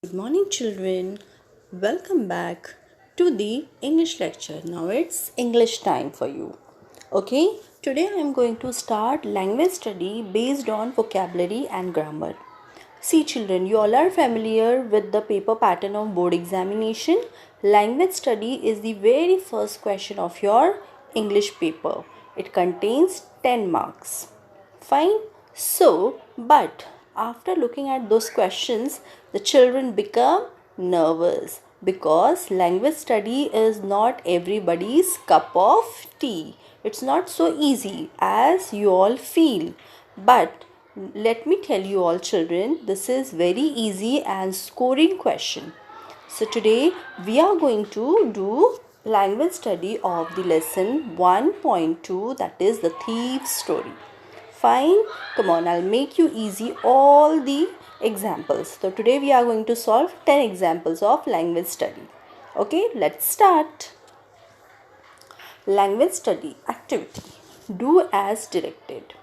Good morning, children. Welcome back to the English lecture. Now it's English time for you. Okay, today I am going to start language study based on vocabulary and grammar. See, children, you all are familiar with the paper pattern of board examination. Language study is the very first question of your English paper. It contains 10 marks. Fine. So, but after looking at those questions, the children become nervous because language study is not everybody's cup of tea. It's not so easy as you all feel. But let me tell you all, children, this is very easy and scoring question. So today we are going to do language study of the lesson 1.2, that is the thief story. Fine, come on, I'll make you easy all the examples. So today we are going to solve 10 examples of language study. Okay, let's start. Language study activity. Do as directed.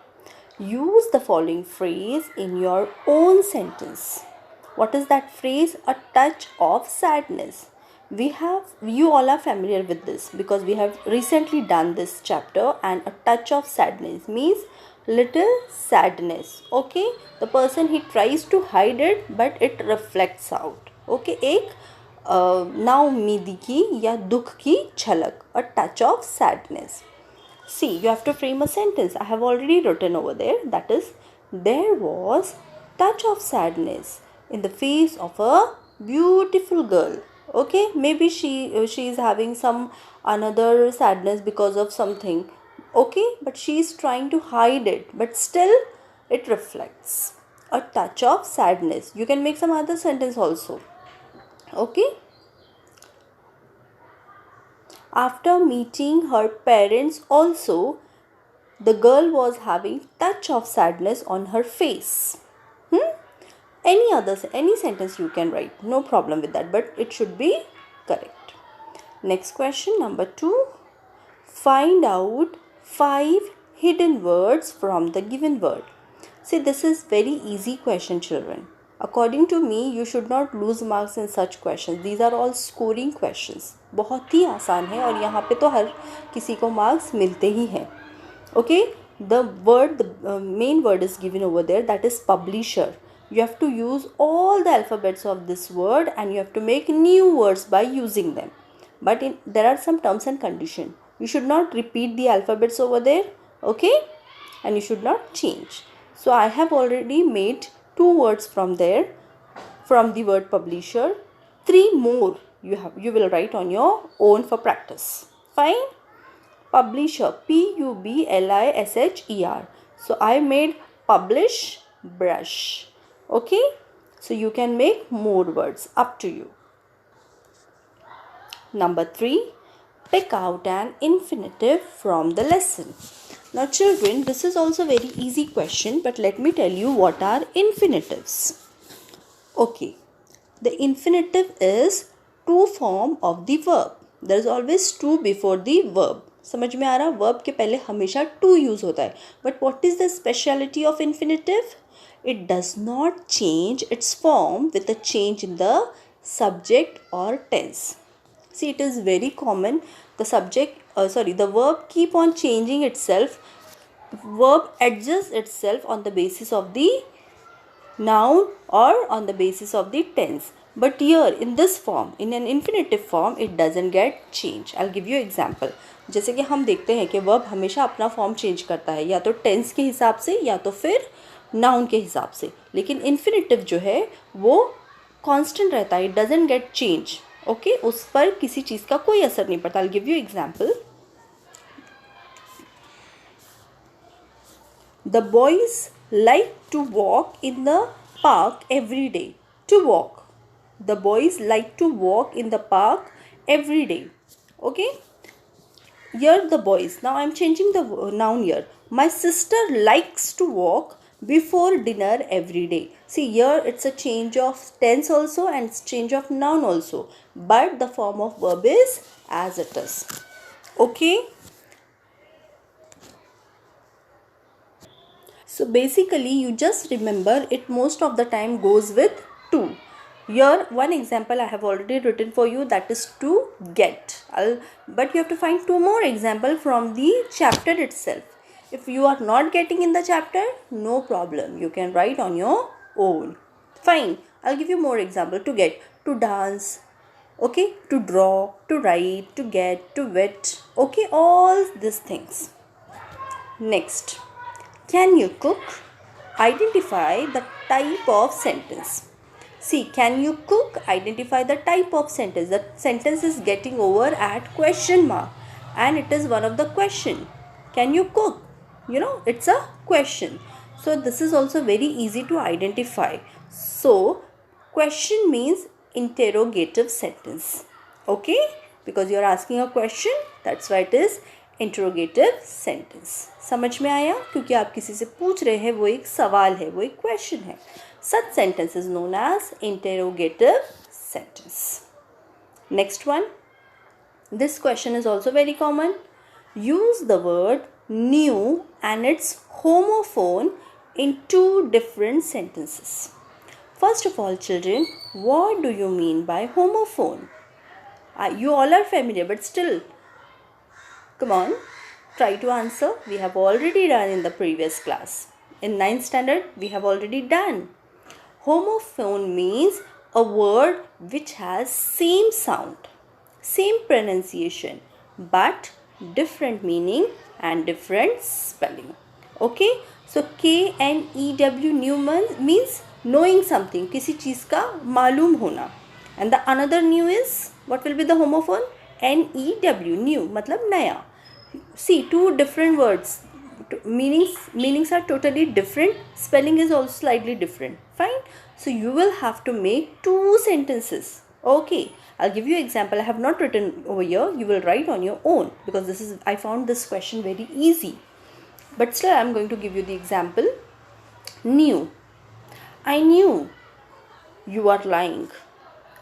Use the following phrase in your own sentence. What is that phrase? A touch of sadness. You all are familiar with this because we have recently done this chapter, and a touch of sadness means little sadness. Okay, the person he tries to hide it but it reflects out. Okay, एक नाउमीदी की या दुख की झलक, a touch of sadness. See, you have to frame a sentence. I have already written over there. That is, there was touch of sadness in the face of a beautiful girl. Okay, maybe she is having some another sadness because of something. Okay, but she is trying to hide it, but still it reflects a touch of sadness. You can make some other sentence also. Okay. After meeting her parents also, the girl was having touch of sadness on her face. Any sentence you can write, no problem with that, but it should be correct. Next question, number 2. Find out 5 hidden words from the given word. See, this is very easy question, children. According to me, you should not lose marks in such questions. These are all scoring questions. बहुत ही आसान है और यहाँ पे तो हर किसी को marks मिलते ही हैं. Okay, the main word is given over there, that is publisher. You have to use all the alphabets of this word and you have to make new words by using them. But there are some terms and conditions. You should not repeat the alphabets over there. Okay, and you should not change. So I have already made 2 words from there, from the word publisher. 3 more you will write on your own for practice. Fine. Publisher, Publisher. So I made publish, brush. Okay, so you can make more words, up to you. Number 3, pick out an infinitive from the lesson. Now children, this is also very easy question, but let me tell you what are infinitives. Okay, the infinitive is to form of the verb. There is always to before the verb. समझ में आ रहा, verb के पहले हमेशा to use होता है. But what is the speciality of infinitive? It does not change its form with a change in the subject or tense. See, it is very common. The verb keep on changing itself. Verb adjusts itself on the basis of the noun or on the basis of the tense. But here in this form, in an infinitive form, it doesn't get changed. I'll give you example. जैसे कि हम देखते हैं कि verb हमेशा अपना form change करता है, या तो टेंस के हिसाब से या तो फिर नाउन के हिसाब से. लेकिन इन्फिनेटिव जो है वो कांस्टेंट रहता है, it doesn't get change. Okay, उस पर किसी चीज़ का कोई असर नहीं पड़ता. I give you example. The boys like to walk in the park every day. To walk. The boys like to walk in the park every day. Okay. Here the boys. Now I am changing the noun here. My sister likes to walk before dinner every day. See, here it's a change of tense also and it's change of noun also. But the form of verb is as it is. Okay. So basically you just remember it most of the time goes with to. Here one example I have already written for you, that is to get. But you have to find two more examples from the chapter itself. If you are not getting in the chapter, no problem, you can write on your own. Fine, I'll give you more example. To get, to dance, okay, to draw, to write, to get, to wit, okay, all these things. Next, can you cook? Identify the type of sentence. See, can you cook? Identify the type of sentence. The sentence is getting over at question mark and it is one of the question. Can you cook? You know, it's a question. So this is also very easy to identify. So question means interrogative sentence. Okay? Because you are asking a question, that's why it is interrogative sentence. समझ में आया? क्योंकि आप किसी से पूछ रहे हैं, वो एक सवाल है, वो एक क्वेश्चन है. Such sentence is known as interrogative sentence. Next one. This question is also very common. Use the word new and its homophone in two different sentences. First of all, children, what do you mean by homophone? You all are familiar, but still, come on, try to answer. We have already done in the previous class. In 9th standard, we have already done. Homophone means a word which has same sound, same pronunciation, but different meaning and different spelling. Okay? So KNEW new means knowing something, किसी चीज़ का मालूम होना. And the another new is, what will be the homophone? NEW, new, मतलब नया. See, two different words, meanings are totally different, spelling is also slightly different. Fine, so you will have to make two sentences. Okay, I'll give you example. I have not written over here, you will write on your own, because this is, I found this question very easy, but still I'm going to give you the example. Knew. I knew you are lying.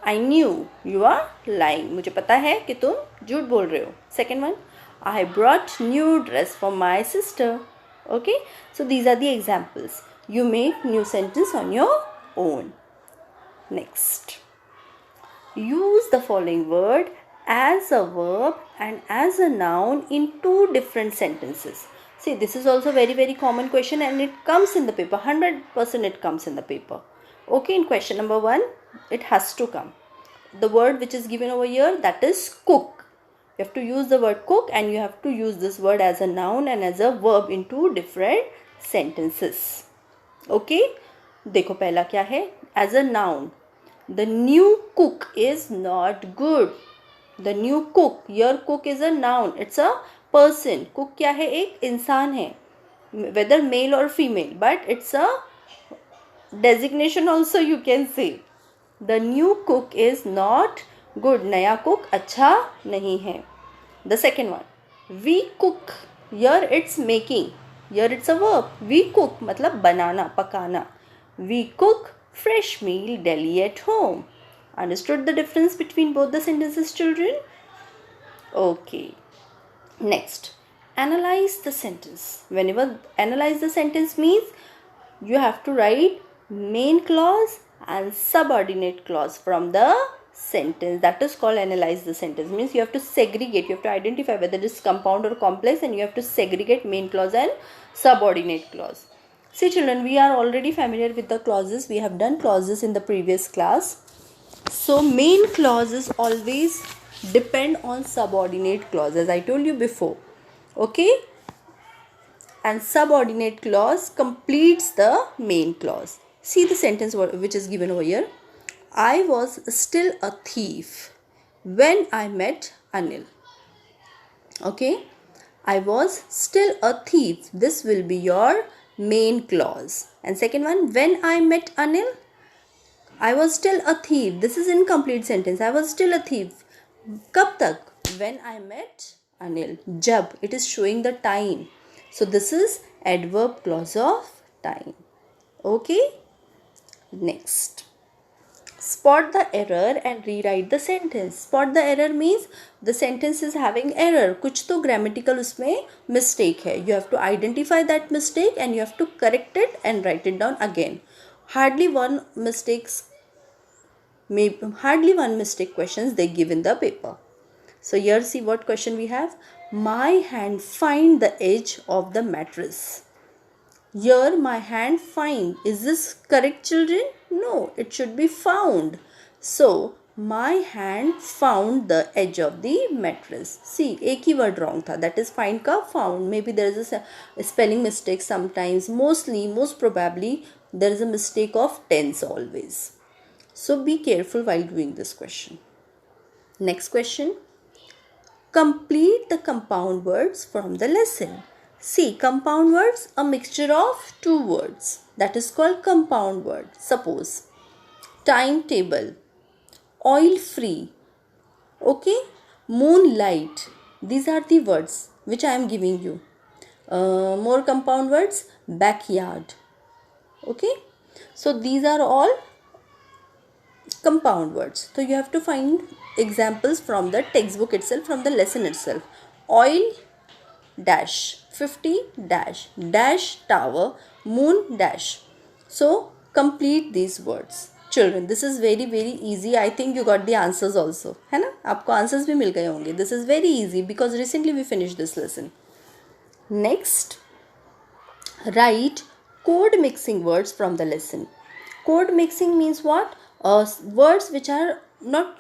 I knew you are lying. मुझे पता है कि तुम झूठ बोल रहे हो. Second one, I brought new dress for my sister. Okay, so these are the examples. You make new sentence on your own. Next, use the following word as a verb and as a noun in two different sentences. See, this is also very common question and it comes in the paper. 100% it comes in the paper. Okay, in question number 1, it has to come. The word which is given over here, that is cook. You have to use the word cook and you have to use this word as a noun and as a verb in two different sentences. Okay, देखो पहला क्या है? As a noun, the new cook is not good. The new cook, your cook is a noun. It's a person. Cook क्या है? एक इंसान है, whether male or female, but it's a designation also, you can say. The new cook is not good. नया cook अच्छा नहीं है. The second one, we cook. Here it's making. Here it's a verb. We cook मतलब बनाना, पकाना. We cook fresh meal daily at home. Understood the difference between both the sentences, children? Okay. Next, analyze the sentence. Whenever analyze the sentence means you have to write main clause and subordinate clause from the sentence. That is called analyze the sentence. Means you have to segregate, you have to identify whether it is compound or complex and you have to segregate main clause and subordinate clause. See children, we are already familiar with the clauses. We have done clauses in the previous class. So main clauses always depend on subordinate clause, as I told you before. Okay? And subordinate clause completes the main clause. See the sentence which is given over here. I was still a thief when I met Anil. Okay? I was still a thief. This will be your main clause. And second one, when I met Anil, I was still a thief. This is incomplete sentence. I was still a thief. Kab tak? When I met Anil. Jab. It is showing the time. So this is adverb clause of time. Okay? Next. Spot the error and rewrite the sentence. Spot the error means the sentence is having error. कुछ तो grammatical उसमें mistake है. You have to identify that mistake and you have to correct it and write it down again. Hardly one mistakes maybe hardly one mistake questions they give in the paper. So here see what question we have. My hand find the edge of the mattress. Here my hand find. Is this correct, children? No, it should be found. So my hand found the edge of the mattress. See, एक ही word wrong था. That is find का found. Maybe there is a spelling mistake sometimes. Most probably there is a mistake of tense always. So be careful while doing this question. Next question. Complete the compound words from the lesson. See, compound words, a mixture of two words. That is called compound word. Suppose, timetable, oil free, okay, moonlight. These are the words which I am giving you. More compound words, backyard, okay. So these are all compound words. So you have to find examples from the textbook itself, from the lesson itself. Oil dash, 50 dash, dash tower, moon dash. So complete these words. Children, this is very easy. I think you got the answers also, है ना? आपको answers भी मिल गए होंगे. This is very easy because recently we finished this lesson. Next, write code mixing words from the lesson. Code mixing means what? Words which are not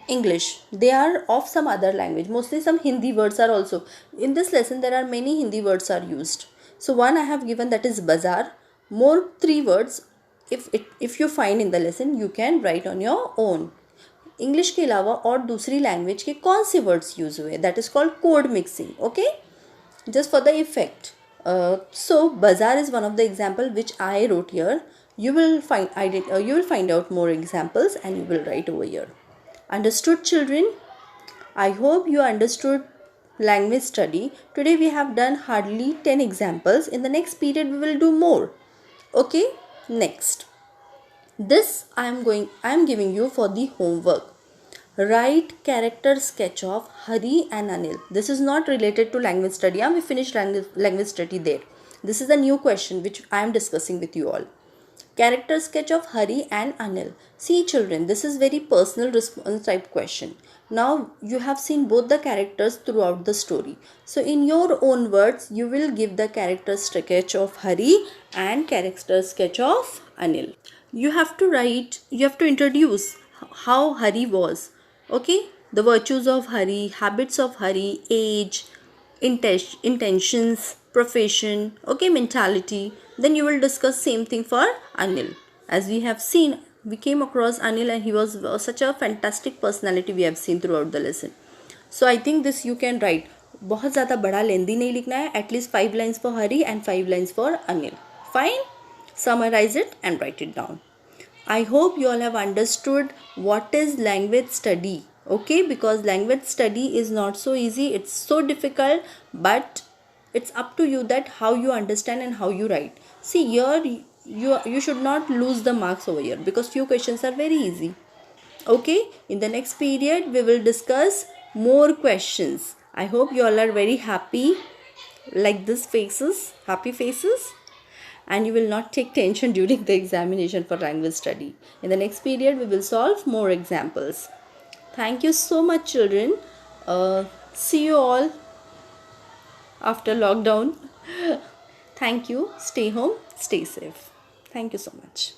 English, they are of some other language. Mostly some Hindi words are also in this lesson. There are many Hindi words are used. So one I have given, that is bazaar. More 3 words if you find in the lesson, you can write on your own. English के अलावा और दूसरी language के कौन से words use हुए, that is called code mixing. Okay, just for the effect. So bazaar is one of the example which I wrote here. You will find out more examples and you will write over here. Understood, children? I hope you understood language study. Today we have done hardly 10 examples. In the next period we will do more. Okay, next. This I am giving you for the homework. Write character sketch of Hari and Anil. This is not related to language study. We finished language study there. This is a new question which I am discussing with you all. Character sketch of Hari and Anil. See, children, this is very personal response type question. Now you have seen both the characters throughout the story. So in your own words, you will give the character sketch of Hari and character sketch of Anil. You have to introduce how Hari was. Okay, the virtues of Hari, habits of Hari, age, intentions, profession, okay, mentality. Then you will discuss same thing for Anil. As we have seen, we came across Anil and he was such a fantastic personality we have seen throughout the lesson. So I think this you can write. बहुत ज़्यादा बड़ा लेंदी नहीं लिखना है. At least 5 lines for Hari and 5 lines for Anil. Fine? Summarize it and write it down. I hope you all have understood what is language study. Okay, because language study is not so easy. It's so difficult, but it's up to you that how you understand and how you write. See, here you should not lose the marks over here because few questions are very easy. Okay, in the next period we will discuss more questions. I hope you all are very happy, like this faces, happy faces, and you will not take tension during the examination for language study. In the next period we will solve more examples. Thank you so much, children. See you all after lockdown. Thank you. Stay home, stay safe. Thank you so much.